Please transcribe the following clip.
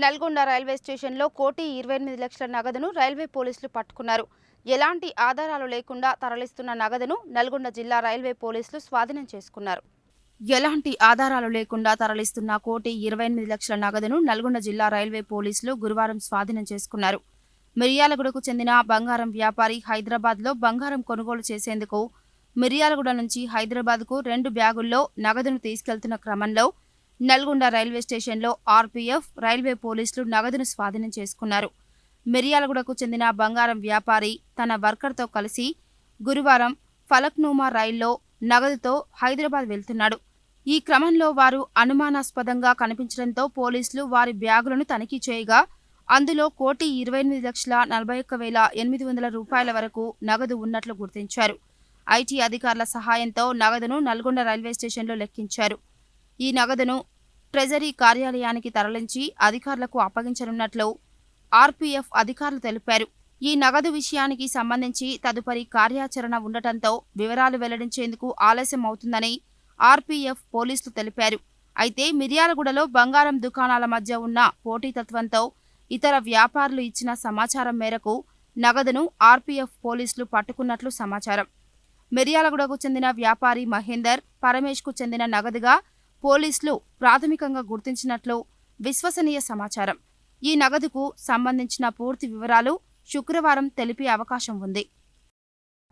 Nalgonda railway స్టేషన్లో 1,28,00,000 నగదును railway పోలీసులు పట్టుకున్నారు. ఎలాంటి ఆధారాలు లేకుండా తరలిస్తున్న నగదును నల్గొండ జిల్లా రైల్వే పోలీసులు స్వాధీనం చేసుకున్నారు. ఎలాంటి ఆధారాలు లేకుండా తరలిస్తున్న 1,28,00,000 నగదును నల్గొండ జిల్లా రైల్వే పోలీసులు గురువారం స్వాధీనం చేసుకున్నారు. మిర్యాలగూడకు చెందిన బంగారం వ్యాపారి హైదరాబాద్లో బంగారం కొనుగోలు చేసేందుకు మిర్యాలగూడ నుంచి హైదరాబాద్కు 2 బ్యాగుల్లో నగదును తీసుకెళ్తున్న క్రమంలో నల్గొండ రైల్వే స్టేషన్లో ఆర్పీఎఫ్, రైల్వే పోలీసులు నగదును స్వాధీనం చేసుకున్నారు. మిర్యాలగూడకు చెందిన బంగారం వ్యాపారి తన వర్కర్తో కలిసి గురువారం ఫలక్నుమా రైల్లో నగదుతో హైదరాబాద్ వెళ్తున్నాడు. ఈ క్రమంలో వారు అనుమానాస్పదంగా కనిపించడంతో పోలీసులు వారి బ్యాగులను తనిఖీ చేయగా అందులో 1,28,41,800 రూపాయల వరకు నగదు ఉన్నట్లు గుర్తించారు. ఐటీ అధికారుల సహాయంతో నగదును నల్గొండ రైల్వే స్టేషన్లో లెక్కించారు. ఈ నగదును ట్రెజరీ కార్యాలయానికి తరలించి అధికారులకు అప్పగించనున్నట్లు ఆర్పీఎఫ్ అధికారులు తెలిపారు. ఈ నగదు విషయానికి సంబంధించి తదుపరి కార్యాచరణ ఉండటంతో వివరాలు వెల్లడించేందుకు ఆలస్యం అవుతుందని ఆర్పీఎఫ్ పోలీసులు తెలిపారు. అయితే మిర్యాలగూడలో బంగారం దుకాణాల మధ్య ఉన్న పోటీతత్వంతో ఇతర వ్యాపారులు ఇచ్చిన సమాచారం మేరకు నగదును ఆర్పీఎఫ్ పోలీసులు పట్టుకున్నట్లు సమాచారం. మిర్యాలగూడకు చెందిన వ్యాపారి మహేందర్, పరమేష్కు చెందిన నగదుగా పోలీసులు ప్రాథమికంగా గుర్తించినట్లు విశ్వసనీయ సమాచారం. ఈ నగదుకు సంబంధించిన పూర్తి వివరాలు శుక్రవారం తెలిపే అవకాశం ఉంది.